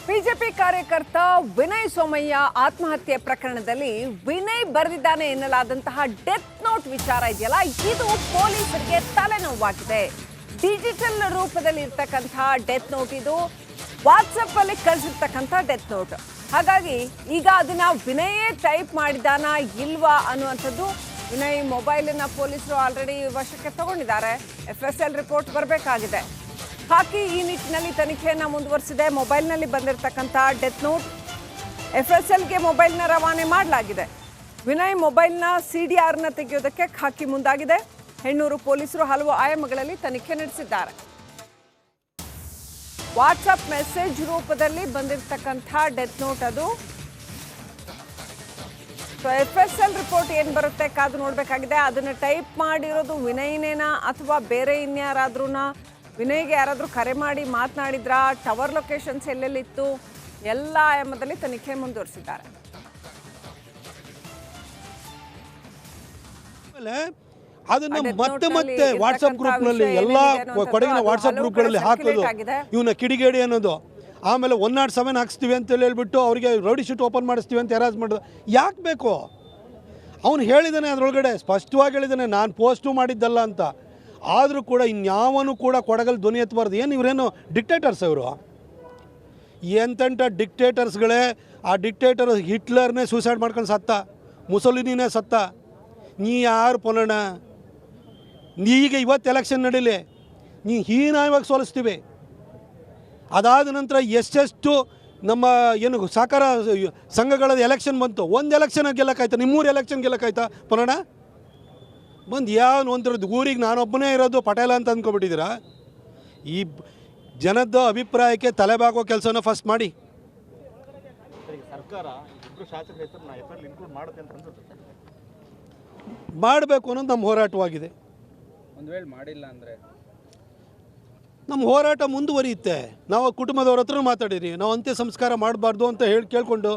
BJP ಕಾರ್ಯಕರ್ತ ವಿನಯ್ ಸೋಮಯ್ಯ ಆತ್ಮಹತ್ಯೆ ಪ್ರಕರಣದಲ್ಲಿ ವಿನಯ್ ಬರೆದಿದ್ದಾನೆ ಎನ್ನಲಾದಂತಹ ಡೆತ್ ನೋಟ್ ವಿಚಾರ ಇದೆಯಲ್ಲ, ಇದು ಪೊಲೀಸರಿಗೆ ತಲೆನೋವಾಗಿದೆ. ಡಿಜಿಟಲ್ ರೂಪದಲ್ಲಿ ಇರ್ತಕ್ಕಂತಹ ಡೆತ್ ನೋಟ್ ಇದು. ವಾಟ್ಸಪ್ ಅಲ್ಲಿ ಕಳಿಸಿರ್ತಕ್ಕಂಥ ಡೆತ್ ನೋಟ್. ಹಾಗಾಗಿ ಈಗ ಅದನ್ನ ವಿನಯೇ ಟೈಪ್ ಮಾಡಿದಾನ ಇಲ್ವಾ ಅನ್ನುವಂಥದ್ದು. ವಿನಯ್ ಮೊಬೈಲನ್ನ ಪೊಲೀಸರು ಆಲ್ರೆಡಿ ವಶಕ್ಕೆ ತಗೊಂಡಿದ್ದಾರೆ. FSL ರಿಪೋರ್ಟ್ ಬರಬೇಕಾಗಿದೆ. ಹಾಕಿ ಈ ನಿಟ್ಟಿನಲ್ಲಿ ತನಿಖೆಯನ್ನು ಮುಂದುವರಿಸಿದೆ. ಮೊಬೈಲ್ನಲ್ಲಿ ಬಂದಿರತಕ್ಕಂಥ ಡೆತ್ ನೋಟ್ FSLಗೆ ಮೊಬೈಲ್ನ ರವಾನೆ ಮಾಡಲಾಗಿದೆ. ವಿನಯ್ ಮೊಬೈಲ್ನ CDRನ ತೆಗೆಯೋದಕ್ಕೆ ಖಾಕಿ ಮುಂದಾಗಿದೆ. ಹೆಣ್ಣೂರು ಪೊಲೀಸರು ಹಲವು ಆಯಾಮಗಳಲ್ಲಿ ತನಿಖೆ ನಡೆಸಿದ್ದಾರೆ. ವಾಟ್ಸಪ್ ಮೆಸೇಜ್ ರೂಪದಲ್ಲಿ ಬಂದಿರತಕ್ಕಂಥ ಡೆತ್ ನೋಟ್ ಅದು. FSL ರಿಪೋರ್ಟ್ ಏನು ಬರುತ್ತೆ ಕಾದು ನೋಡಬೇಕಾಗಿದೆ. ಅದನ್ನು ಟೈಪ್ ಮಾಡಿರೋದು ವಿನಯ್ನೇನಾ ಅಥವಾ ಬೇರೆ ಇನ್ಯಾರಾದ್ರೂನಾ? ವಿನಯ್ಗೆ ಯಾರಾದರೂ ಕರೆ ಮಾಡಿ ಮಾತನಾಡಿದ್ರಾ? Tower locations ಎಲ್ಲೆಲ್ಲಿತ್ತು? ಎಲ್ಲ ಆಯಾಮದಲ್ಲಿ ತನಿಖೆ ಮುಂದುವರಿಸಿದ್ದಾರೆ. ಅದನ್ನ ಮತ್ತೆ ವಾಟ್ಸಪ್ ಗ್ರೂಪ್ನಲ್ಲಿ ಎಲ್ಲ ಕೊಡಗಿನ ವಾಟ್ಸಪ್ ಗ್ರೂಪ್ಗಳಲ್ಲಿ ಹಾಕೋದು, ಇವನ್ನ ಕಿಡಿಗೇಡಿ ಅನ್ನೋದು. ಆಮೇಲೆ 107 ಹಾಕ್ಸ್ತೀವಿ ಅಂತ ಹೇಳ್ಬಿಟ್ಟು ಅವರಿಗೆ ರೌಡಿ ಶೀಟ್ ಓಪನ್ ಮಾಡಿಸ್ತೀವಿ ಅಂತ ಹರಾಜ್ ಮಾಡೋದು ಯಾಕೆ ಬೇಕು? ಅವನು ಹೇಳಿದ್ದಾನೆ, ಅದರೊಳಗಡೆ ಸ್ಪಷ್ಟವಾಗಿ ಹೇಳಿದ್ದಾನೆ, ನಾನು ಪೋಸ್ಟು ಮಾಡಿದ್ದಲ್ಲ ಅಂತ. ಆದರೂ ಕೂಡ ಇನ್ಯಾವನು ಕೂಡ ಕೊಡಗಲ್ಲಿ ಧ್ವನಿ ಎತ್ತಬಾರ್ದು. ಏನು ಇವರೇನು ಡಿಕ್ಟೇಟರ್ಸ್? ಇವರು ಎಂತೆಂಥ ಡಿಕ್ಟೇಟರ್ಸ್ಗಳೇ. ಆ ಡಿಕ್ಟೇಟರ್ ಹಿಟ್ಲರ್ನೇ ಸೂಸೈಡ್ ಮಾಡ್ಕೊಂಡು ಸತ್ತ, ಮುಸೊಲಿನಿನೇ ಸತ್ತ. ನೀ ಯಾರು ಪೊಲಣ? ಈಗ ಇವತ್ತು ಎಲೆಕ್ಷನ್ ನಡೀಲಿ, ನೀ ಹೀನಾಯವಾಗಿ ಸೋಲಿಸ್ತೀವಿ. ಅದಾದ ನಂತರ ಎಷ್ಟೆಷ್ಟು ನಮ್ಮ ಏನು ಸಹಕಾರ ಸಂಘಗಳ ಎಲೆಕ್ಷನ್ ಬಂತು. ಒಂದು ಎಲೆಕ್ಷನ್ ಗೆಲ್ಲಕ್ಕಾಯ್ತಾ? ನಿಮ್ಮೂರು ಎಲೆಕ್ಷನ್ ಗೆಲ್ಲಕ್ಕಾಯ್ತಾ ಪೊಲಣ? ಬಂದು ಯಾವ ಒಂಥರದ್ದು ಊರಿಗೆ ನಾನೊಬ್ಬನೇ ಇರೋದು ಪಟೇಲ ಅಂತ ಅಂದ್ಕೊಬಿಟ್ಟಿದ್ದೀರಾ? ಈ ಜನದ ಅಭಿಪ್ರಾಯಕ್ಕೆ ತಲೆಬಾಗೋ ಕೆಲಸನ ಫಸ್ಟ್ ಮಾಡಿ. ಮಾಡಬೇಕು ಅನ್ನೋದು ನಮ್ಮ ಹೋರಾಟವಾಗಿದೆ. ಒಂದು ವೇಳೆ ಮಾಡಿಲ್ಲ ಅಂದರೆ ನಮ್ಮ ಹೋರಾಟ ಮುಂದುವರಿಯುತ್ತೆ. ನಾವು ಕುಟುಂಬದವ್ರ ಹತ್ರ ಮಾತಾಡಿರಿ, ನಾವು ಅಂತ್ಯ ಸಂಸ್ಕಾರ ಮಾಡಬಾರ್ದು ಅಂತ ಕೇಳಿಕೊಂಡು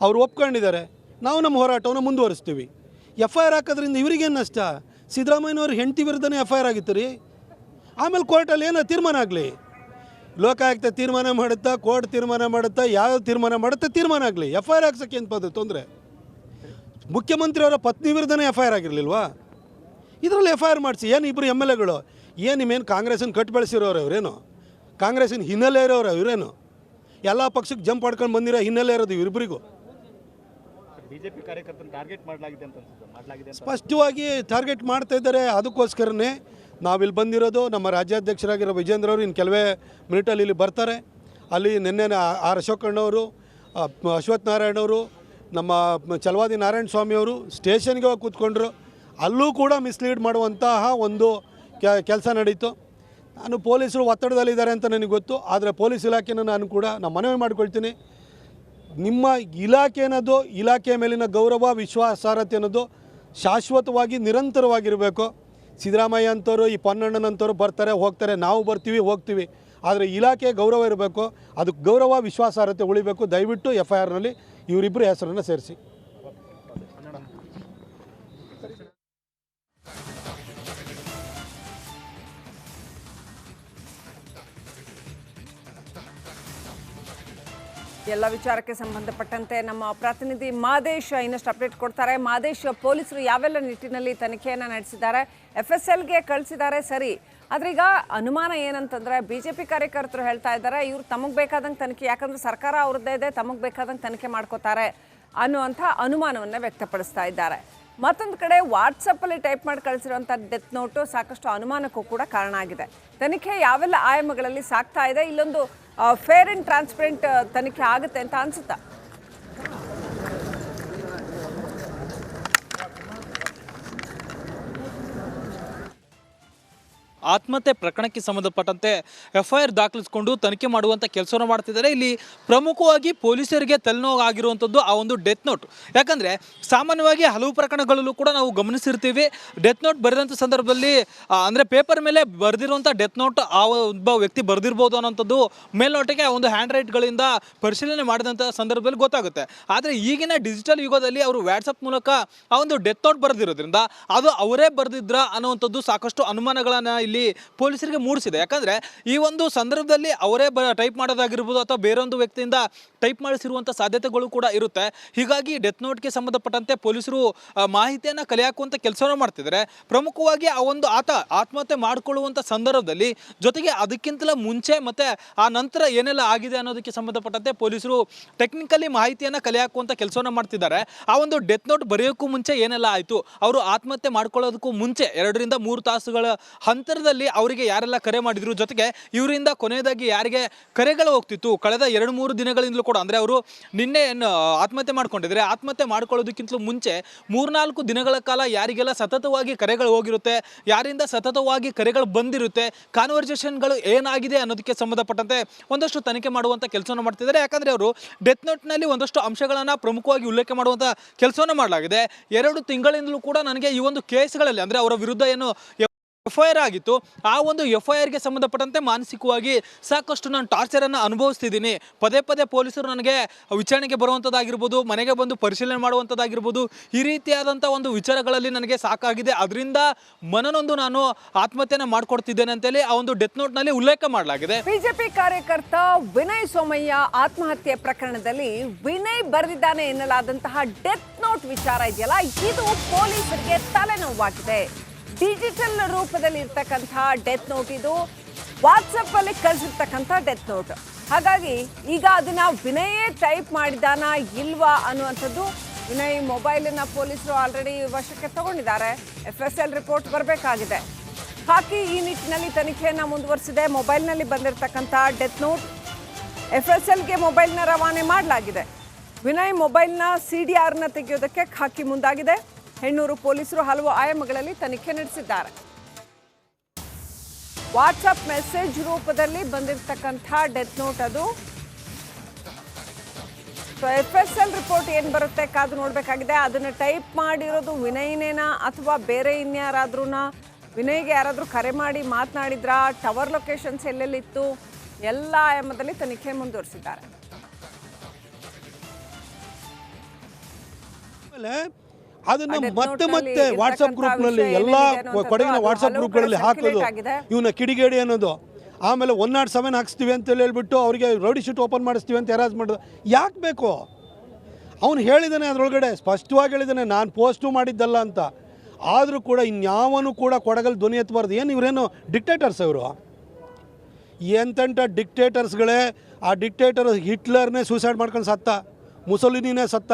ಅವ್ರು ಒಪ್ಕೊಂಡಿದ್ದಾರೆ. ನಾವು ನಮ್ಮ ಹೋರಾಟವನ್ನು ಮುಂದುವರಿಸ್ತೀವಿ. FIR ಹಾಕೋದ್ರಿಂದ ಇವರಿಗೇನು ನಷ್ಟ? ಸಿದ್ದರಾಮಯ್ಯನವ್ರ ಹೆಂಡತಿ ವಿರುದ್ಧನೇ FIR ಆಗಿತ್ತು ರೀ. ಆಮೇಲೆ ಕೋರ್ಟಲ್ಲಿ ಏನೋ ತೀರ್ಮಾನ ಆಗಲಿ, ಲೋಕಾಯುಕ್ತ ತೀರ್ಮಾನ ಮಾಡುತ್ತಾ, ಕೋರ್ಟ್ ತೀರ್ಮಾನ ಮಾಡುತ್ತಾ, ಯಾವ ತೀರ್ಮಾನ ಮಾಡುತ್ತಾ ತೀರ್ಮಾನ ಆಗಲಿ. FIR ಹಾಕ್ಸೋಕ್ಕೆ ಏನು ತೊಂದರೆ? ಮುಖ್ಯಮಂತ್ರಿಯವರ ಪತ್ನಿ ವಿರುದ್ಧನೇ FIR ಆಗಿರಲಿಲ್ವಾ? ಇದರಲ್ಲಿ FIR ಮಾಡಿಸಿ. ಏನು ಇಬ್ಬರು MLAಗಳು ಏನು ನಿಮ್ಮೇನು ಕಾಂಗ್ರೆಸ್ಸಿನ ಕಟ್ಟು ಬೆಳೆಸಿರೋರು ಇವರೇನು? ಕಾಂಗ್ರೆಸ್ಸಿನ ಹಿನ್ನೆಲೆ ಇರೋರು ಇವರೇನು? ಎಲ್ಲ ಪಕ್ಷಕ್ಕೆ ಜಂಪ್ ಮಾಡ್ಕೊಂಡು ಬಂದಿರೋ ಹಿನ್ನೆಲೆ ಇರೋದು ಇವರಿಬ್ಬರಿಗೂ. ಬಿಜೆಪಿ ಕಾರ್ಯಕರ್ತನ ಟಾರ್ಗೆಟ್ ಮಾಡಲಾಗಿದೆ ಅಂತ ಸ್ಪಷ್ಟವಾಗಿ ಟಾರ್ಗೆಟ್ ಮಾಡ್ತಾ ಇದ್ದಾರೆ. ಅದಕ್ಕೋಸ್ಕರನೇ ನಾವಿಲ್ಲಿ ಬಂದಿರೋದು. ನಮ್ಮ ರಾಜ್ಯಾಧ್ಯಕ್ಷರಾಗಿರೋ ವಿಜೇಂದ್ರ ಅವರು ಇನ್ನು ಕೆಲವೇ ಮಿನಿಟಲ್ಲಿ ಇಲ್ಲಿ ಬರ್ತಾರೆ. ಅಲ್ಲಿ ನಿನ್ನೆ R ಅಶೋಕಣ್ಣವರು, ಅಶ್ವಥ್ ನಾರಾಯಣವರು, ನಮ್ಮ ಚಲವಾದಿ ನಾರಾಯಣ ಸ್ವಾಮಿಯವರು ಸ್ಟೇಷನ್ಗೆ ಹೋಗಿ ಕೂತ್ಕೊಂಡ್ರು. ಅಲ್ಲೂ ಕೂಡ ಮಿಸ್ಲೀಡ್ ಮಾಡುವಂತಹ ಒಂದು ಕೆಲಸ ನಡೀತು. ನಾನು ಪೊಲೀಸರು ಒತ್ತಡದಲ್ಲಿದ್ದಾರೆ ಅಂತ ನನಗೆ ಗೊತ್ತು. ಆದರೆ ಪೊಲೀಸ್ ಇಲಾಖೆನ ನಾನು ಮನವಿ ಮಾಡ್ಕೊಳ್ತೀನಿ. ನಿಮ್ಮ ಇಲಾಖೆ ಅನ್ನೋದು, ಇಲಾಖೆಯ ಮೇಲಿನ ಗೌರವ, ವಿಶ್ವಾಸಾರ್ಹತೆ ಅನ್ನೋದು ಶಾಶ್ವತವಾಗಿ ನಿರಂತರವಾಗಿರಬೇಕು. ಸಿದ್ದರಾಮಯ್ಯ ಅಂತವರು, ಈ ಪೊನ್ನಣ್ಣನಂತವರು ಬರ್ತಾರೆ ಹೋಗ್ತಾರೆ, ನಾವು ಬರ್ತೀವಿ ಹೋಗ್ತೀವಿ. ಆದರೆ ಇಲಾಖೆ ಗೌರವ ಇರಬೇಕು. ಅದಕ್ಕೆ ಗೌರವ, ವಿಶ್ವಾಸಾರ್ಹತೆ ಉಳಿಬೇಕು. ದಯವಿಟ್ಟು FIRನಲ್ಲಿ ಇವರಿಬ್ಬರು ಹೆಸರನ್ನು ಸೇರಿಸಿ. ಎಲ್ಲ ವಿಚಾರಕ್ಕೆ ಸಂಬಂಧಪಟ್ಟಂತೆ ನಮ್ಮ ಪ್ರತಿನಿಧಿ ಮಾದೇಶ್ ಇನ್ನಷ್ಟು ಅಪ್ಡೇಟ್ ಕೊಡ್ತಾರೆ. ಮಾದೇಶ್, ಪೊಲೀಸರು ಯಾವೆಲ್ಲ ನಿಟ್ಟಿನಲ್ಲಿ ತನಿಖೆಯನ್ನು ನಡೆಸಿದ್ದಾರೆ? FSLಗೆ ಕಳಿಸಿದ್ದಾರೆ ಸರಿ, ಆದರೆ ಈಗ ಅನುಮಾನ ಏನಂತಂದರೆ BJP ಕಾರ್ಯಕರ್ತರು ಹೇಳ್ತಾ ಇದ್ದಾರೆ ಇವ್ರು ತಮಗೆ ಬೇಕಾದಂಗೆ ತನಿಖೆ, ಯಾಕಂದರೆ ಸರ್ಕಾರ ಅವ್ರದ್ದೇ ಇದೆ, ತಮಗೆ ಬೇಕಾದಂಗೆ ತನಿಖೆ ಮಾಡ್ಕೋತಾರೆ ಅನ್ನುವಂಥ ಅನುಮಾನವನ್ನು ವ್ಯಕ್ತಪಡಿಸ್ತಾ ಇದ್ದಾರೆ. ಮತ್ತೊಂದು ಕಡೆ ವಾಟ್ಸಪ್ಪಲ್ಲಿ ಟೈಪ್ ಮಾಡಿ ಕಳಿಸಿರುವಂಥ ಡೆತ್ ನೋಟು ಸಾಕಷ್ಟು ಅನುಮಾನಕ್ಕೂ ಕೂಡ ಕಾರಣ ಆಗಿದೆ. ತನಿಖೆ ಯಾವೆಲ್ಲ ಆಯಾಮಗಳಲ್ಲಿ ಸಾಗ್ತಾ ಇದೆ? ಇಲ್ಲೊಂದು ಫೇರ್ ಆ್ಯಂಡ್ ಟ್ರಾನ್ಸ್ಪರೆಂಟ್ ತನಿಖೆ ಆಗುತ್ತೆ ಅಂತ ಅನ್ಸುತ್ತಾ? ಆತ್ಮಹತ್ಯೆ ಪ್ರಕರಣಕ್ಕೆ ಸಂಬಂಧಪಟ್ಟಂತೆ FIR ದಾಖಲಿಸಿಕೊಂಡು ತನಿಖೆ ಮಾಡುವಂಥ ಕೆಲಸವನ್ನು ಮಾಡ್ತಿದ್ದಾರೆ. ಇಲ್ಲಿ ಪ್ರಮುಖವಾಗಿ ಪೊಲೀಸರಿಗೆ ತಲೆನೋವಾಗಿರುವಂಥದ್ದು ಆ ಒಂದು ಡೆತ್ ನೋಟ್. ಯಾಕಂದರೆ ಸಾಮಾನ್ಯವಾಗಿ ಹಲವು ಪ್ರಕರಣಗಳಲ್ಲೂ ಕೂಡ ನಾವು ಗಮನಿಸಿರ್ತೀವಿ, ಡೆತ್ ನೋಟ್ ಬರೆದಂಥ ಸಂದರ್ಭದಲ್ಲಿ ಅಂದರೆ ಪೇಪರ್ ಮೇಲೆ ಬರೆದಿರುವಂಥ ಡೆತ್ ನೋಟ್ ಆ ಒಬ್ಬ ವ್ಯಕ್ತಿ ಬರೆದಿರ್ಬೋದು ಅನ್ನೋಂಥದ್ದು ಮೇಲ್ನೋಟಕ್ಕೆ ಆ ಒಂದು ಹ್ಯಾಂಡ್ ರೈಟ್ಗಳಿಂದ ಪರಿಶೀಲನೆ ಮಾಡಿದಂಥ ಸಂದರ್ಭದಲ್ಲಿ ಗೊತ್ತಾಗುತ್ತೆ. ಆದರೆ ಈಗಿನ ಡಿಜಿಟಲ್ ಯುಗದಲ್ಲಿ ಅವರು ವಾಟ್ಸಪ್ ಮೂಲಕ ಆ ಒಂದು ಡೆತ್ ನೋಟ್ ಬರೆದಿರೋದ್ರಿಂದ ಅದು ಅವರೇ ಬರೆದಿದ್ರ ಅನ್ನುವಂಥದ್ದು ಸಾಕಷ್ಟು ಅನುಮಾನಗಳನ್ನು ಇಲ್ಲಿ ಪೊಲೀಸರಿಗೆ ಮೂಡಿಸಿದೆ. ಯಾಕಂದರೆ ಈ ಒಂದು ಸಂದರ್ಭದಲ್ಲಿ ಅವರೇ ಟೈಪ್ ಮಾಡೋದಾಗಿರ್ಬೋದು ಅಥವಾ ಬೇರೊಂದು ವ್ಯಕ್ತಿಯಿಂದ ಟೈಪ್ ಮಾಡಿಸಿರುವಂಥ ಸಾಧ್ಯತೆಗಳು ಕೂಡ ಇರುತ್ತೆ. ಹೀಗಾಗಿ ಡೆತ್ ನೋಟ್ಗೆ ಸಂಬಂಧಪಟ್ಟಂತೆ ಪೊಲೀಸರು ಮಾಹಿತಿಯನ್ನು ಕಲೆ ಹಾಕುವಂಥ ಕೆಲಸವನ್ನು ಮಾಡ್ತಿದ್ದಾರೆ. ಪ್ರಮುಖವಾಗಿ ಆ ಒಂದು ಆತ್ಮಹತ್ಯೆ ಮಾಡಿಕೊಳ್ಳುವಂಥ ಸಂದರ್ಭದಲ್ಲಿ ಜೊತೆಗೆ ಅದಕ್ಕಿಂತಲೂ ಮುಂಚೆ ಮತ್ತು ಆ ನಂತರ ಏನೆಲ್ಲ ಆಗಿದೆ ಅನ್ನೋದಕ್ಕೆ ಸಂಬಂಧಪಟ್ಟಂತೆ ಪೊಲೀಸರು ಟೆಕ್ನಿಕಲಿ ಮಾಹಿತಿಯನ್ನು ಕಲೆ ಹಾಕುವಂಥ ಕೆಲಸವನ್ನು ಮಾಡ್ತಿದ್ದಾರೆ. ಆ ಒಂದು ಡೆತ್ ನೋಟ್ ಬರೆಯೋಕ್ಕೂ ಮುಂಚೆ ಏನೆಲ್ಲ ಆಯಿತು, ಅವರು ಆತ್ಮಹತ್ಯೆ ಮಾಡ್ಕೊಳ್ಳೋದಕ್ಕೂ ಮುಂಚೆ 2 ರಿಂದ 3 ತಾಸುಗಳ ಹಂತರದಲ್ಲಿ ಅವರಿಗೆ ಯಾರೆಲ್ಲ ಕರೆ ಮಾಡಿದ್ರು, ಜೊತೆಗೆ ಇವರಿಂದ ಕೊನೆಯದಾಗಿ ಯಾರಿಗೆ ಕರೆಗಳು ಹೋಗ್ತಿತ್ತು ಕಳೆದ 2-3 ದಿನಗಳಿಂದಲೂ ಕೂಡ, ಅಂದರೆ ಅವರು ನಿನ್ನೆ ಆತ್ಮಹತ್ಯೆ ಮಾಡ್ಕೊಂಡಿದ್ದಾರೆ. ಆತ್ಮಹತ್ಯೆ ಮಾಡ್ಕೊಳ್ಳೋದಕ್ಕಿಂತಲೂ ಮುಂಚೆ 3-4 ದಿನಗಳ ಕಾಲ ಯಾರಿಗೆಲ್ಲ ಸತತವಾಗಿ ಕರೆಗಳು ಹೋಗಿರುತ್ತೆ, ಯಾರಿಂದ ಸತತವಾಗಿ ಕರೆಗಳು ಬಂದಿರುತ್ತೆ, ಕಾನ್ವರ್ಸೇಷನ್ಗಳು ಏನಾಗಿದೆ ಅನ್ನೋದಕ್ಕೆ ಸಂಬಂಧಪಟ್ಟಂತೆ ಒಂದಷ್ಟು ತನಿಖೆ ಮಾಡುವಂಥ ಕೆಲಸವನ್ನು ಮಾಡ್ತಿದ್ದಾರೆ. ಯಾಕಂದರೆ ಅವರು ಡೆತ್ ನೋಟ್ನಲ್ಲಿ ಒಂದಷ್ಟು ಅಂಶಗಳನ್ನು ಪ್ರಮುಖವಾಗಿ ಉಲ್ಲೇಖ ಮಾಡುವಂಥ ಕೆಲಸವನ್ನು ಮಾಡಲಾಗಿದೆ. 2 ತಿಂಗಳಿಂದಲೂ ಕೂಡ ನನಗೆ ಈ ಒಂದು ಕೇಸ್ಗಳಲ್ಲಿ, ಅಂದರೆ ಅವರ ವಿರುದ್ಧ ಏನು FIR ಆಗಿತ್ತು, ಆ ಒಂದು FIRಗೆ ಸಂಬಂಧಪಟ್ಟಂತೆ ಮಾನಸಿಕವಾಗಿ ಸಾಕಷ್ಟು ನಾನು ಟಾರ್ಚರನ್ನು ಅನುಭವಿಸ್ತಿದ್ದೀನಿ. ಪದೇ ಪದೇ ಪೊಲೀಸರು ನನಗೆ ವಿಚಾರಣೆಗೆ ಬರುವಂಥದ್ದಾಗಿರ್ಬೋದು, ಮನೆಗೆ ಬಂದು ಪರಿಶೀಲನೆ ಮಾಡುವಂಥದ್ದಾಗಿರ್ಬೋದು, ಈ ರೀತಿಯಾದಂಥ ಒಂದು ವಿಚಾರಗಳಲ್ಲಿ ನನಗೆ ಸಾಕಾಗಿದೆ, ಅದರಿಂದ ಮನನೊಂದು ನಾನು ಆತ್ಮಹತ್ಯೆನ ಮಾಡ್ಕೊಡ್ತಿದ್ದೇನೆ ಅಂತೇಳಿ ಆ ಒಂದು ಡೆತ್ ನೋಟ್ನಲ್ಲಿ ಉಲ್ಲೇಖ ಮಾಡಲಾಗಿದೆ. ಬಿಜೆಪಿ ಕಾರ್ಯಕರ್ತ ವಿನಯ್ ಸೋಮಯ್ಯ ಆತ್ಮಹತ್ಯೆ ಪ್ರಕರಣದಲ್ಲಿ ವಿನಯ್ ಬರೆದಿದ್ದಾನೆ ಎನ್ನಲಾದಂತಹ ಡೆತ್ ನೋಟ್ ವಿಚಾರ ಇದೆಯಲ್ಲ, ಇದು ಪೊಲೀಸರಿಗೆ ತಲೆನೋವಾಗಿದೆ. ಡಿಜಿಟಲ್ ರೂಪದಲ್ಲಿ ಇರ್ತಕ್ಕಂಥ ಡೆತ್ ನೋಟ್ ಇದು, ವಾಟ್ಸಪ್ ಅಲ್ಲಿ ಕಳಿಸಿರ್ತಕ್ಕಂಥ ಡೆತ್ ನೋಟ್. ಹಾಗಾಗಿ ಈಗ ಅದನ್ನ ವಿನಯೇ ಟೈಪ್ ಮಾಡಿದಾನ ಇಲ್ವಾ ಅನ್ನುವಂಥದ್ದು. ವಿನಯ್ ಮೊಬೈಲನ್ನ ಪೊಲೀಸರು ಆಲ್ರೆಡಿ ವಶಕ್ಕೆ ತಗೊಂಡಿದ್ದಾರೆ. FSL ರಿಪೋರ್ಟ್ ಬರಬೇಕಾಗಿದೆ. ಹಾಕಿ ಈ ನಿಟ್ಟಿನಲ್ಲಿ ತನಿಖೆಯನ್ನ ಮುಂದುವರಿಸಿದೆ. ಮೊಬೈಲ್ನಲ್ಲಿ ಬಂದಿರತಕ್ಕಂಥ ಡೆತ್ ನೋಟ್ FSLಗೆ ಮೊಬೈಲ್ನ ರವಾನೆ ಮಾಡಲಾಗಿದೆ. ವಿನಯ್ ಮೊಬೈಲ್ನ CDRನ ತೆಗೆಯೋದಕ್ಕೆ ಖಾಕಿ ಮುಂದಾಗಿದೆ. ಹೆಣ್ಣೂರು ಪೊಲೀಸರು ಹಲವು ಆಯಾಮಗಳಲ್ಲಿ ತನಿಖೆ ನಡೆಸಿದ್ದಾರೆ. ವಾಟ್ಸಪ್ ಮೆಸೇಜ್ ರೂಪದಲ್ಲಿ ಬಂದಿರತಕ್ಕಂಥ ಡೆತ್ ನೋಟ್ ಅದು. FSL ರಿಪೋರ್ಟ್ ಏನು ಬರುತ್ತೆ ಕಾದು ನೋಡಬೇಕಾಗಿದೆ. ಅದನ್ನು ಟೈಪ್ ಮಾಡಿರೋದು ವಿನಯ್ನೇನಾ ಅಥವಾ ಬೇರೆ ಇನ್ಯಾರಾದ್ರೂನಾ? ವಿನಯ್ಗೆ ಯಾರಾದರೂ ಕರೆ ಮಾಡಿ ಮಾತನಾಡಿದ್ರಾ? Tower locations ಎಲ್ಲೆಲ್ಲಿತ್ತು? ಎಲ್ಲ ಆಯಾಮದಲ್ಲಿ ತನಿಖೆ ಮುಂದುವರಿಸಿದ್ದಾರೆ. ಅದನ್ನ ಮತ್ತೆ ವಾಟ್ಸಪ್ ಗ್ರೂಪ್ನಲ್ಲಿ ಎಲ್ಲ ಕೊಡಗಿನ ವಾಟ್ಸಪ್ ಗ್ರೂಪ್ಗಳಲ್ಲಿ ಹಾಕೋದು, ಇವನ್ನ ಕಿಡಿಗೇಡಿ ಅನ್ನೋದು, ಆಮೇಲೆ 107 ಹಾಕ್ಸ್ತೀವಿ ಅಂತ ಹೇಳ್ಬಿಟ್ಟು ಅವರಿಗೆ ರೌಡಿ ಶೀಟ್ ಓಪನ್ ಮಾಡಿಸ್ತೀವಿ ಅಂತ ಹರಾಜ್ ಮಾಡೋದು ಯಾಕೆ ಬೇಕು? ಅವನು ಹೇಳಿದ್ದಾನೆ, ಅದರೊಳಗಡೆ ಸ್ಪಷ್ಟವಾಗಿ ಹೇಳಿದ್ದಾನೆ, ನಾನು ಪೋಸ್ಟು ಮಾಡಿದ್ದಲ್ಲ ಅಂತ. ಆದರೂ ಕೂಡ ಇನ್ಯಾವನು ಕೂಡ ಕೊಡಗಲ್ಲಿ ಧ್ವನಿ ಎತ್ತಬಾರ್ದು. ಏನು ಇವರೇನು ಡಿಕ್ಟೇಟರ್ಸ್? ಇವರು ಎಂತೆಂಥ ಡಿಕ್ಟೇಟರ್ಸ್ಗಳೇ. ಆ ಡಿಕ್ಟೇಟರ್ ಹಿಟ್ಲರ್ನೇ ಸೂಸೈಡ್ ಮಾಡ್ಕೊಂಡು ಸತ್ತ, ಮುಸೊಲಿನಿನೇ ಸತ್ತ.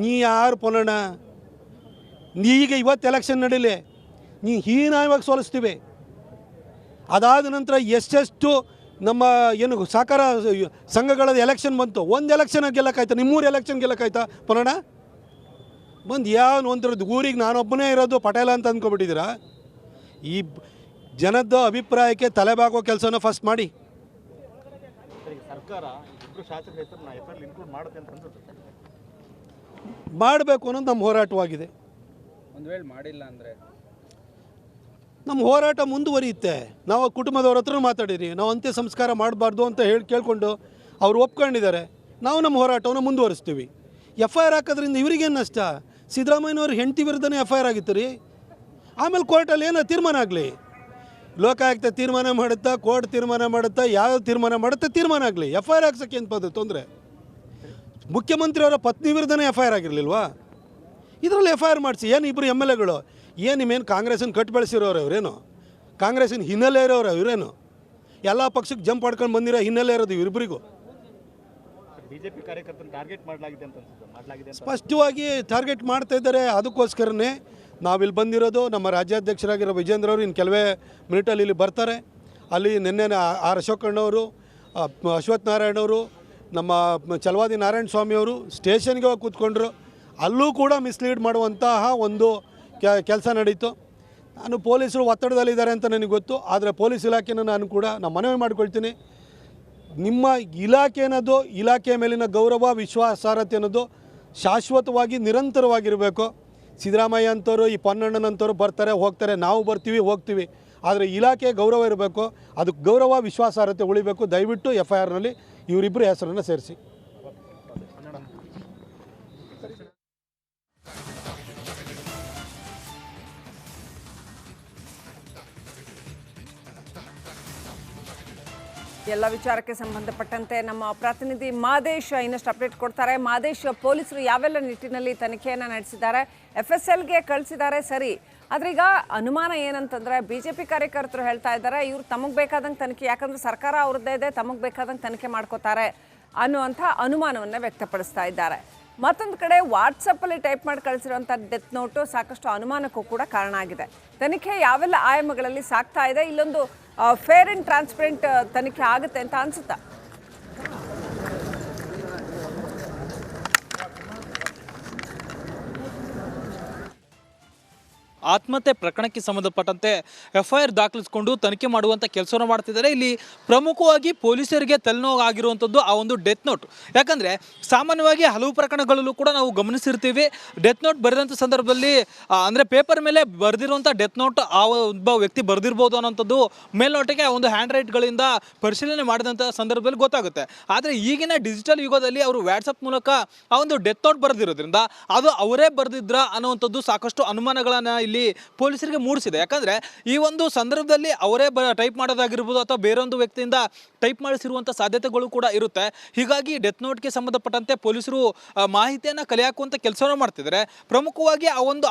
ನೀ ಯಾರು ಪೊಲಣ? ಈಗ ಇವತ್ತು ಎಲೆಕ್ಷನ್ ನಡೀಲಿ, ನೀ ಹೀನಾಯವಾಗಿ ಸೋಲಿಸ್ತೀವಿ. ಅದಾದ ನಂತರ ಎಷ್ಟೆಷ್ಟು ನಮ್ಮ ಏನು ಸಹಕಾರ ಸಂಘಗಳದ್ದು ಎಲೆಕ್ಷನ್ ಬಂತು, ಒಂದು ಎಲೆಕ್ಷನ್ ಗೆಲ್ಲಕ್ಕಾಯ್ತಾ? ನಿಮ್ಮೂರು ಎಲೆಕ್ಷನ್ ಗೆಲ್ಲಕ್ಕಾಯ್ತಾ ಪೊಲಣ? ಬಂದು ಯಾವ ಒಂಥರದ್ದು ಊರಿಗೆ ನಾನೊಬ್ಬನೇ ಇರೋದು ಪಟೇಲ ಅಂತ ಅಂದ್ಕೊಬಿಟ್ಟಿದ್ದೀರಾ? ಈ ಜನದ ಅಭಿಪ್ರಾಯಕ್ಕೆ ತಲೆಬಾಗೋ ಕೆಲಸನ ಫಸ್ಟ್ ಮಾಡಿ. ಸರ್ಕಾರ ಇಬ್ಬರು ಶಾಸಕರ ಹೆಸರನ್ನ FIR ಇನ್ಕ್ಲೂಡ್ ಮಾಡುತ್ತೆ ಅಂತ ಅನ್ಸುತ್ತೆ. ಮಾಡಬೇಕು ಅನ್ನೋದು ನಮ್ಮ ಹೋರಾಟವಾಗಿದೆ. ಒಂದು ವೇಳೆ ಮಾಡಿಲ್ಲ ಅಂದರೆ ನಮ್ಮ ಹೋರಾಟ ಮುಂದುವರಿಯುತ್ತೆ. ನಾವು ಕುಟುಂಬದವ್ರ ಹತ್ರ ಮಾತಾಡಿರಿ, ನಾವು ಅಂತ್ಯ ಸಂಸ್ಕಾರ ಮಾಡಬಾರ್ದು ಅಂತ ಕೇಳಿಕೊಂಡು ಅವ್ರು ಒಪ್ಕೊಂಡಿದ್ದಾರೆ. ನಾವು ನಮ್ಮ ಹೋರಾಟವನ್ನು ಮುಂದುವರಿಸ್ತೀವಿ. FIR ಹಾಕೋದ್ರಿಂದ ಇವರಿಗೇನು ನಷ್ಟ? ಸಿದ್ದರಾಮಯ್ಯನವ್ರ ಹೆಂಡತಿ ವಿರುದ್ಧನೇ FIR ಆಗಿತ್ತು ರೀ. ಆಮೇಲೆ ಕೋರ್ಟಲ್ಲಿ ಏನೋ ತೀರ್ಮಾನ ಆಗಲಿ, ಲೋಕಾಯುಕ್ತ ತೀರ್ಮಾನ ಮಾಡುತ್ತಾ, ಕೋರ್ಟ್ ತೀರ್ಮಾನ ಮಾಡುತ್ತಾ, ಯಾವ ತೀರ್ಮಾನ ಮಾಡುತ್ತಾ ತೀರ್ಮಾನ ಆಗಲಿ. FIR ಹಾಕ್ಸೋಕ್ಕೆ ಏನು ತೊಂದರೆ? ಮುಖ್ಯಮಂತ್ರಿಯವರ ಪತ್ನಿ ವಿರುದ್ಧನೇ FIR ಆಗಿರಲಿಲ್ವಾ? ಇದರಲ್ಲಿ FIR ಮಾಡಿಸಿ. ಏನು ಇಬ್ಬರು MLAಗಳು ಏನು ನಿಮ್ಮೇನು ಕಾಂಗ್ರೆಸ್ಸಿನ ಕಟ್ಟು ಬೆಳೆಸಿರೋರು ಇವರೇನು? ಕಾಂಗ್ರೆಸ್ಸಿನ ಹಿನ್ನೆಲೆ ಇರೋರು ಇವರೇನು? ಎಲ್ಲ ಪಕ್ಷಕ್ಕೆ ಜಂಪ್ ಮಾಡ್ಕೊಂಡು ಬಂದಿರೋ ಹಿನ್ನೆಲೆ ಇರೋದು ಇವರಿಬ್ಬರಿಗೂ. ಬಿಜೆಪಿ ಕಾರ್ಯಕರ್ತನ ಟಾರ್ಗೆಟ್ ಮಾಡಲಾಗಿದೆ ಅಂತ ಅನ್ಸುತ್ತೆ. ಸ್ಪಷ್ಟವಾಗಿ ಟಾರ್ಗೆಟ್ ಮಾಡ್ತಾ ಇದ್ದಾರೆ. ಅದಕ್ಕೋಸ್ಕರನೇ ನಾವಿಲ್ಲಿ ಬಂದಿರೋದು. ನಮ್ಮ ರಾಜ್ಯಾಧ್ಯಕ್ಷರಾಗಿರೋ ವಿಜೇಂದ್ರ ಅವರು ಇನ್ನು ಕೆಲವೇ ಮಿನಿಟಲ್ಲಿ ಇಲ್ಲಿ ಬರ್ತಾರೆ. ಅಲ್ಲಿ ನಿನ್ನೆ R ಅಶೋಕಣ್ಣವರು, ಅಶ್ವಥ್ ನಾರಾಯಣವರು, ನಮ್ಮ ಚಲವಾದಿ ನಾರಾಯಣ ಸ್ವಾಮಿಯವರು ಸ್ಟೇಷನ್ಗೆ ಹೋಗಿ ಕೂತ್ಕೊಂಡ್ರು. ಅಲ್ಲೂ ಕೂಡ ಮಿಸ್ಲೀಡ್ ಮಾಡುವಂತಹ ಒಂದು ಕೆಲಸ ನಡೀತು. ನಾನು ಪೊಲೀಸರು ಒತ್ತಡದಲ್ಲಿದ್ದಾರೆ ಅಂತ ನನಗೆ ಗೊತ್ತು. ಆದರೆ ಪೊಲೀಸ್ ಇಲಾಖೆನ ನಾನು ಮನವಿ ಮಾಡ್ಕೊಳ್ತೀನಿ. ನಿಮ್ಮ ಇಲಾಖೆ ಅನ್ನೋದು, ಇಲಾಖೆಯ ಮೇಲಿನ ಗೌರವ, ವಿಶ್ವಾಸಾರ್ಹತೆ ಅನ್ನೋದು ಶಾಶ್ವತವಾಗಿ ನಿರಂತರವಾಗಿರಬೇಕು. ಸಿದ್ದರಾಮಯ್ಯ ಅಂತವರು, ಈ ಪೊನ್ನಣ್ಣನಂತವರು ಬರ್ತಾರೆ ಹೋಗ್ತಾರೆ, ನಾವು ಬರ್ತೀವಿ ಹೋಗ್ತೀವಿ. ಆದರೆ ಇಲಾಖೆ ಗೌರವ ಇರಬೇಕು. ಅದಕ್ಕೆ ಗೌರವ, ವಿಶ್ವಾಸಾರ್ಹತೆ ಉಳಿಬೇಕು. ದಯವಿಟ್ಟು FIRನಲ್ಲಿ ಇವರಿಬ್ಬರು ಹೆಸರನ್ನು ಸೇರಿಸಿ. ಎಲ್ಲ ವಿಚಾರಕ್ಕೆ ಸಂಬಂಧಪಟ್ಟಂತೆ ನಮ್ಮ ಪ್ರತಿನಿಧಿ ಮಾದೇಶ್ ಇನ್ನಷ್ಟು ಅಪ್ಡೇಟ್ ಕೊಡ್ತಾರೆ. ಮಾದೇಶ್, ಪೊಲೀಸರು ಯಾವೆಲ್ಲ ನಿಟ್ಟಿನಲ್ಲಿ ತನಿಖೆಯನ್ನು ನಡೆಸಿದ್ದಾರೆ, FSLಗೆ ಕಳಿಸಿದ್ದಾರೆ ಸರಿ, ಆದ್ರೆ ಈಗ ಅನುಮಾನ ಏನಂತಂದ್ರೆ ಬಿಜೆಪಿ ಕಾರ್ಯಕರ್ತರು ಹೇಳ್ತಾ ಇದ್ದಾರೆ ಇವ್ರು ತಮಗೆ ಬೇಕಾದಂಗೆ ತನಿಖೆ, ಯಾಕಂದ್ರೆ ಸರ್ಕಾರ ಅವ್ರದ್ದೇ ಇದೆ, ತಮಗೆ ಬೇಕಾದಂಗೆ ತನಿಖೆ ಮಾಡ್ಕೋತಾರೆ ಅನ್ನುವಂಥ ಅನುಮಾನವನ್ನು ವ್ಯಕ್ತಪಡಿಸ್ತಾ ಇದ್ದಾರೆ. ಮತ್ತೊಂದು ಕಡೆ ವಾಟ್ಸಪ್ಪಲ್ಲಿ ಟೈಪ್ ಮಾಡಿ ಕಳಿಸಿರುವಂಥ ಡೆತ್ ನೋಟು ಸಾಕಷ್ಟು ಅನುಮಾನಕ್ಕೂ ಕೂಡ ಕಾರಣ ಆಗಿದೆ. ತನಿಖೆ ಯಾವೆಲ್ಲ ಆಯಾಮಗಳಲ್ಲಿ ಸಾಗ್ತಾ ಇದೆ, ಇಲ್ಲೊಂದು ಫೇರ್ ಆ್ಯಂಡ್ ಟ್ರಾನ್ಸ್ಪರೆಂಟ್ ತನಿಖೆ ಆಗುತ್ತೆ ಅಂತ ಅನ್ಸುತ್ತಾ? ಆತ್ಮಹತ್ಯೆ ಪ್ರಕರಣಕ್ಕೆ ಸಂಬಂಧಪಟ್ಟಂತೆ FIR ದಾಖಲಿಸಿಕೊಂಡು ತನಿಖೆ ಮಾಡುವಂಥ ಕೆಲಸವನ್ನು ಮಾಡ್ತಿದ್ದಾರೆ. ಇಲ್ಲಿ ಪ್ರಮುಖವಾಗಿ ಪೊಲೀಸರಿಗೆ ತಲೆನೋವಾಗಿರುವಂಥದ್ದು ಆ ಒಂದು ಡೆತ್ ನೋಟ್. ಯಾಕಂದರೆ ಸಾಮಾನ್ಯವಾಗಿ ಹಲವು ಪ್ರಕರಣಗಳಲ್ಲೂ ಕೂಡ ನಾವು ಗಮನಿಸಿರ್ತೀವಿ, ಡೆತ್ ನೋಟ್ ಬರೆದಂಥ ಸಂದರ್ಭದಲ್ಲಿ ಅಂದರೆ ಪೇಪರ್ ಮೇಲೆ ಬರೆದಿರುವಂಥ ಡೆತ್ ನೋಟ್ ಆ ಒಬ್ಬ ವ್ಯಕ್ತಿ ಬರೆದಿರ್ಬೋದು ಅನ್ನೋಂಥದ್ದು ಮೇಲ್ನೋಟಕ್ಕೆ ಆ ಒಂದು ಹ್ಯಾಂಡ್ ರೈಟ್ಗಳಿಂದ ಪರಿಶೀಲನೆ ಮಾಡಿದಂಥ ಸಂದರ್ಭದಲ್ಲಿ ಗೊತ್ತಾಗುತ್ತೆ. ಆದರೆ ಈಗಿನ ಡಿಜಿಟಲ್ ಯುಗದಲ್ಲಿ ಅವರು ವಾಟ್ಸಪ್ ಮೂಲಕ ಆ ಒಂದು ಡೆತ್ ನೋಟ್ ಬರೆದಿರೋದ್ರಿಂದ ಅದು ಅವರೇ ಬರೆದಿದ್ರ ಅನ್ನುವಂಥದ್ದು ಸಾಕಷ್ಟು ಅನುಮಾನಗಳನ್ನು ಇಲ್ಲಿ ಪೊಲೀಸರಿಗೆ ಮೂಡಿಸಿದೆ. ಯಾಕಂದ್ರೆ ಈ ಒಂದು ಸಂದರ್ಭದಲ್ಲಿ ಅವರೇ ಟೈಪ್ ಮಾಡೋದಾಗಿರ್ಬೋದು ಅಥವಾ ಬೇರೊಂದು ವ್ಯಕ್ತಿಯಿಂದ ಟೈಪ್ ಮಾಡಿಸಿರುವಂಥ ಸಾಧ್ಯತೆಗಳು ಕೂಡ ಇರುತ್ತೆ. ಹೀಗಾಗಿ ಡೆತ್ ನೋಟ್ಗೆ ಸಂಬಂಧಪಟ್ಟಂತೆ ಪೊಲೀಸರು ಮಾಹಿತಿಯನ್ನು ಕಲೆ ಹಾಕುವಂಥ ಕೆಲಸವನ್ನು ಮಾಡ್ತಿದ್ದಾರೆ. ಪ್ರಮುಖವಾಗಿ ಆ ಒಂದು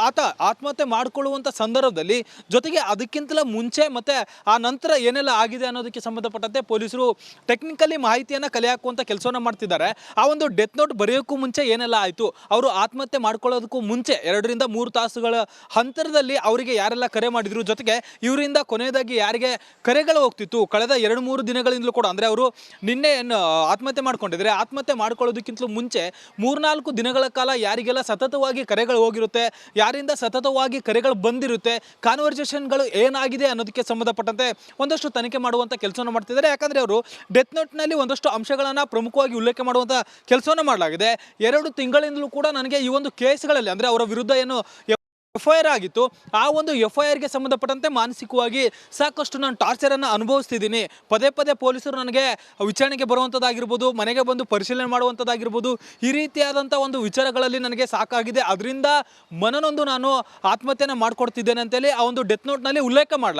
ಆತ್ಮಹತ್ಯೆ ಮಾಡಿಕೊಳ್ಳುವಂಥ ಸಂದರ್ಭದಲ್ಲಿ ಜೊತೆಗೆ ಅದಕ್ಕಿಂತಲೂ ಮುಂಚೆ ಮತ್ತೆ ಆ ನಂತರ ಏನೆಲ್ಲ ಆಗಿದೆ ಅನ್ನೋದಕ್ಕೆ ಸಂಬಂಧಪಟ್ಟಂತೆ ಪೊಲೀಸರು ಟೆಕ್ನಿಕಲಿ ಮಾಹಿತಿಯನ್ನು ಕಲೆ ಹಾಕುವಂಥ ಕೆಲಸವನ್ನು ಮಾಡ್ತಿದ್ದಾರೆ. ಆ ಒಂದು ಡೆತ್ ನೋಟ್ ಬರೆಯೋಕ್ಕೂ ಮುಂಚೆ ಏನೆಲ್ಲ ಆಯಿತು, ಅವರು ಆತ್ಮಹತ್ಯೆ ಮಾಡ್ಕೊಳ್ಳೋದಕ್ಕೂ ಮುಂಚೆ 2 ರಿಂದ 3 ತಾಸುಗಳ ಅಂತರದಲ್ಲಿ ಅವರಿಗೆ ಯಾರೆಲ್ಲ ಕರೆ ಮಾಡಿದ್ರು, ಜೊತೆಗೆ ಇವರಿಂದ ಕೊನೆಯದಾಗಿ ಯಾರಿಗೆ ಕರೆಗಳು ಹೋಗ್ತಿತ್ತು ಕಳೆದ 2-3 ದಿನಗಳಿಂದಲೂ ಕೂಡ, ಅಂದರೆ ಅವರು ನಿನ್ನೆ ಆತ್ಮಹತ್ಯೆ ಮಾಡ್ಕೊಂಡಿದ್ರೆ ಆತ್ಮಹತ್ಯೆ ಮಾಡ್ಕೊಳ್ಳೋದಕ್ಕಿಂತಲೂ ಮುಂಚೆ 3-4 ದಿನಗಳ ಕಾಲ ಯಾರಿಗೆಲ್ಲ ಸತತವಾಗಿ ಕರೆಗಳು ಹೋಗಿರುತ್ತೆ, ಯಾರಿಂದ ಸತತವಾಗಿ ಕರೆಗಳು ಬಂದಿರುತ್ತೆ, ಕಾನ್ವರ್ಸೇಷನ್ಗಳು ಏನಾಗಿದೆ ಅನ್ನೋದಕ್ಕೆ ಸಂಬಂಧಪಟ್ಟಂತೆ ಒಂದಷ್ಟು ತನಿಖೆ ಮಾಡುವಂಥ ಕೆಲಸವನ್ನು ಮಾಡ್ತಿದ್ದಾರೆ. ಯಾಕಂದರೆ ಅವರು ಡೆತ್ ನೋಟ್ನಲ್ಲಿ ಒಂದಷ್ಟು ಅಂಶಗಳನ್ನು ಪ್ರಮುಖವಾಗಿ ಉಲ್ಲೇಖ ಮಾಡುವಂಥ ಕೆಲಸವನ್ನು ಮಾಡಲಾಗಿದೆ. 2 ತಿಂಗಳಿಂದಲೂ ಕೂಡ ನನಗೆ ಈ ಒಂದು ಕೇಸ್ಗಳಲ್ಲಿ ಅಂದರೆ ಅವರ ವಿರುದ್ಧ ಏನು FIR ಆಗಿತ್ತು, ಆ ಒಂದು FIRಗೆ ಸಂಬಂಧಪಟ್ಟಂತೆ ಮಾನಸಿಕವಾಗಿ ಸಾಕಷ್ಟು ನಾನು ಟಾರ್ಚರನ್ನು ಅನುಭವಿಸ್ತಿದ್ದೀನಿ. ಪದೇ ಪದೇ ಪೊಲೀಸರು ನನಗೆ ವಿಚಾರಣೆಗೆ ಬರುವಂಥದ್ದಾಗಿರ್ಬೋದು, ಮನೆಗೆ ಬಂದು ಪರಿಶೀಲನೆ ಮಾಡುವಂಥದ್ದಾಗಿರ್ಬೋದು, ಈ ರೀತಿಯಾದಂಥ ಒಂದು ವಿಚಾರಗಳಲ್ಲಿ ನನಗೆ ಸಾಕಾಗಿದೆ, ಅದರಿಂದ ಮನನೊಂದು ನಾನು ಆತ್ಮಹತ್ಯೆನ ಮಾಡ್ಕೊಡ್ತಿದ್ದೇನೆ ಅಂತೇಳಿ ಆ ಒಂದು ಡೆತ್ ನೋಟ್ನಲ್ಲಿ ಉಲ್ಲೇಖ ಮಾಡಲಾಗಿದೆ.